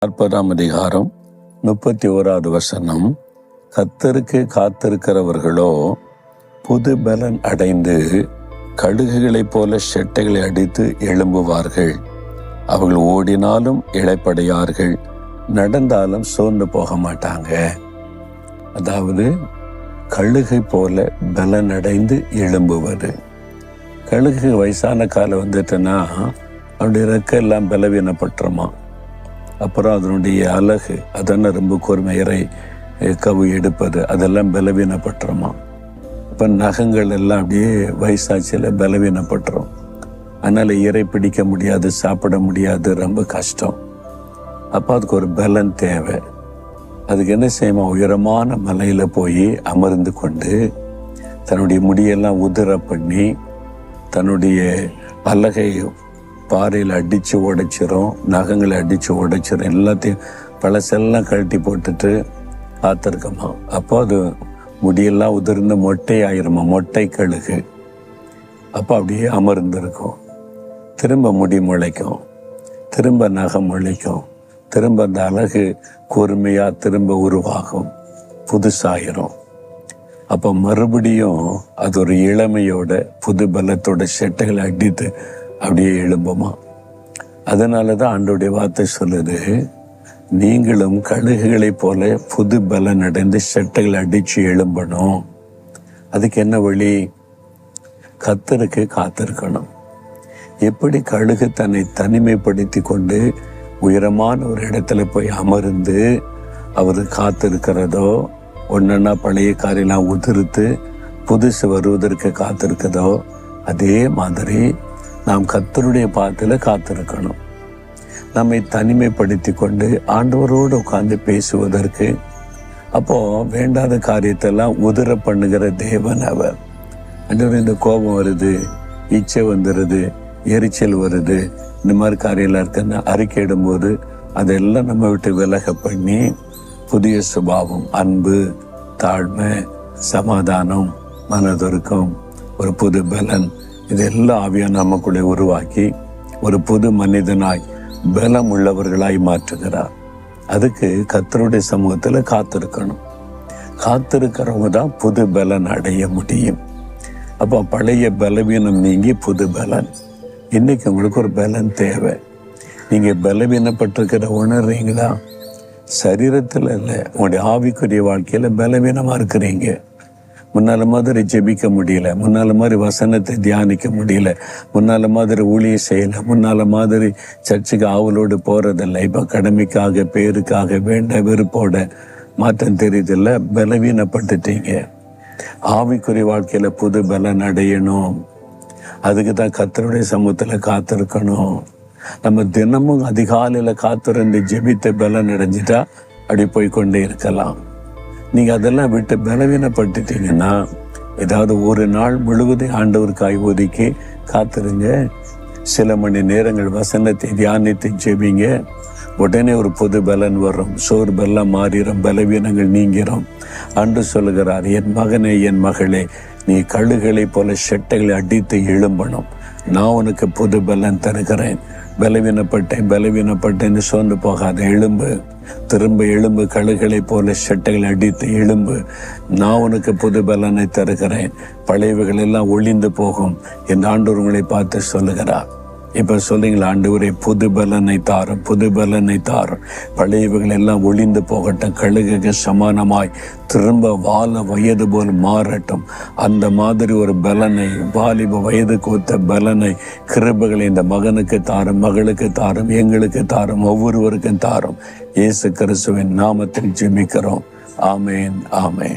40ஆம் அதிகாரம் 31வது வசனம். கர்த்தருக்கு காத்திருக்கிறவர்களோ புது பலன் அடைந்து கழுகுகளைப் போல செட்டைகளை அடித்து எழும்புவார்கள். அவர்கள் ஓடினாலும் இளைப்படையார்கள், நடந்தாலும் சோர்ந்து போக மாட்டாங்க. அதாவது கழுகை போல பலன் அடைந்து எழும்புவது. கழுகு வயசான காலம் வந்துட்டுன்னா அவனுடைய ரெக்கெல்லாம் பலவீனப்பட்டுருமா. அப்புறம் அதனுடைய அழகு, அதெல்லாம் ரொம்ப கூர்மையரை கவு எடுப்பது, அதெல்லாம் பலவீனப்பட்டுருமா. இப்போ நகங்கள் எல்லாம் அப்படியே வயசாட்சியில் பலவீனப்பட்டுரும். அதனால் இறை பிடிக்க முடியாது, சாப்பிட முடியாது, ரொம்ப கஷ்டம். அப்போ அதுக்கு ஒரு பலன் தேவை. அதுக்கு என்ன செய்யுமா, உயரமான மலையில் போய் அமர்ந்து கொண்டு தன்னுடைய முடியெல்லாம் உதிர பண்ணி தன்னுடைய அழகை பாறையில் அடித்து உடைச்சிரும், நகங்களை அடித்து உடைச்சிரும், எல்லாத்தையும் பழசெல்லாம் கழட்டி போட்டுட்டு காத்திருக்கமா. அப்போ அது முடியெல்லாம் உதிர்ந்து மொட்டை ஆயிருமா, மொட்டை கழுகு. அப்போ அப்படியே அமர்ந்திருக்கும். திரும்ப முடி முளைக்கும், திரும்ப நகம் முளைக்கும், திரும்ப அந்த அழகு கூர்மையாக திரும்ப உருவாகும், புதுசாயிரும். அப்போ மறுபடியும் அது ஒரு இளமையோட புது பலத்தோட செட்டைகளை அடித்து அப்படியே எழும்புமா. அதனால தான் ஆண்டவருடைய வார்த்தை சொல்லுது, நீங்களும் கழுகுகளைப் போல புது பலன் அடைந்து செட்டைகளை அடித்து எழும்பணும். அதுக்கு என்ன வழி? கர்த்தருக்கு காத்திருக்கணும். எப்படி கழுகு தன்னை தனிமைப்படுத்தி கொண்டு உயரமான ஒரு இடத்துல போய் அமர்ந்து அவர் காத்திருக்கிறதோ, ஒன்னா பழைய காரியெல்லாம் உதிர்த்து புதுசு வருவதற்கு காத்திருக்கிறதோ, அதே மாதிரி நாம் கர்த்தருடைய பாதத்தில் காத்திருக்கணும். நம்மை தனிமைப்படுத்தி கொண்டு ஆண்டவரோடு உட்கார்ந்து பேசுவதற்கு. அப்போ வேண்டாத காரியத்தெல்லாம் உதிர பண்ணுகிற தேவன் அவர். ஆண்டவர், இந்த கோபம் வருது, இச்சை வந்துடுது, எரிச்சல் வருது, இந்த மாதிரி காரியெல்லாம் இருக்குன்னு அறிக்கையிடும்போது அதெல்லாம் நம்ம விட்டு விலக பண்ணி புதிய சுபாவம், அன்பு, தாழ்மை, சமாதானம், மனதுருக்கம், ஒரு புது பலன், இதெல்லாம் ஆவியான நமக்குள்ளே உருவாக்கி ஒரு புது மனிதனாய் பலம் உள்ளவர்களாய் மாற்றுகிறார். அதுக்கு கர்த்தருடைய சமூகத்தில் காத்திருக்கணும். காத்திருக்கிறவங்க தான் புது பலன் அடைய முடியும். அப்போ பழைய பலவீனம் நீங்கி புது பலன். இன்னைக்கு உங்களுக்கு ஒரு பலன் தேவை. நீங்கள் பலவீனப்பட்டிருக்கிற உணர்றீங்களா? சரீரத்தில் இல்லை, உங்களுடைய ஆவிக்குரிய வாழ்க்கையில் பலவீனமாக இருக்கிறீங்க. முன்னால மாதிரி ஜெபிக்க முடியல, முன்னால மாதிரி வசனத்தை தியானிக்க முடியல, முன்னால மாதிரி ஊழியம் செய்யலை, முன்னால மாதிரி சர்ச்சுக்கு ஆவலோடு போகிறதில்லை. இப்போ கடமைக்காக, பேருக்காக, வேண்ட வெறுப்போட மாற்றம் தெரியுதில்ல, பலவீனப்பட்டுட்டீங்க. ஆவிக்குரிய வாழ்க்கையில் புது பலன் அடையணும். அதுக்கு தான் கர்த்தருடைய சமூகத்தில் காத்திருக்கணும். நம்ம தினமும் அதிகாலையில் காத்திருந்து ஜெபித்த பலன் அடைஞ்சிட்டா அப்படி போய்கொண்டே இருக்கலாம். நீங்கள் அதெல்லாம் விட்டு பலவீனப்பட்டுட்டீங்கன்னா ஏதாவது ஒரு நாள் முழுவதும் ஆண்டவருக்காய் ஒதுக்கி காத்திருங்க. சில மணி நேரங்கள் வசனத்தை தியானித்து ஜெபிங்க. உடனே ஒரு புது பலன் வரும், சோர்வெல்லாம் மாறிடும், பலவீனங்கள் நீங்கிறோம். ஆண்டு சொல்லுகிறார், என் மகனே, என் மகளே, நீ கழுகுகளைப் போல செட்டைகளை அடித்து எழும்பணும். நான் உனக்கு புது பலன் தருகிறேன். பலவீனப்பட்டேன்னு சோர்ந்து போகாத, எழும்பு, திரும்ப எழும்பு, கழுகுகளைப் போல செட்டைகளை அடித்து எழும்பு. நான் உனக்கு புது பலனை தருகிறேன். பழையவைகள் எல்லாம் ஒளிந்து போகும் என்று ஆண்டவர் உங்களை பார்த்து சொல்லுகிறார். இப்போ சொல்றீங்களா, ஆண்டவரே புது பலனை தாரும், புது பலனை தாரும். பழையவைகள் எல்லாம் ஒளிந்து போகட்டும், கழுகுக்கு சமானமாய் திரும்ப வாழ வயது போல் மாறட்டும். அந்த மாதிரி ஒரு பலனை, வாலிப வயதுக்கு ஒத்த பலனை, கிருபைகளை இந்த மகனுக்கு தாரும், மகளுக்கு தாரும், எங்களுக்கு தாரும், ஒவ்வொருவருக்கும் தாரும். இயேசு கிறிஸ்துவின் நாமத்தில் ஜெபிக்கிறோம். ஆமேன், ஆமேன்.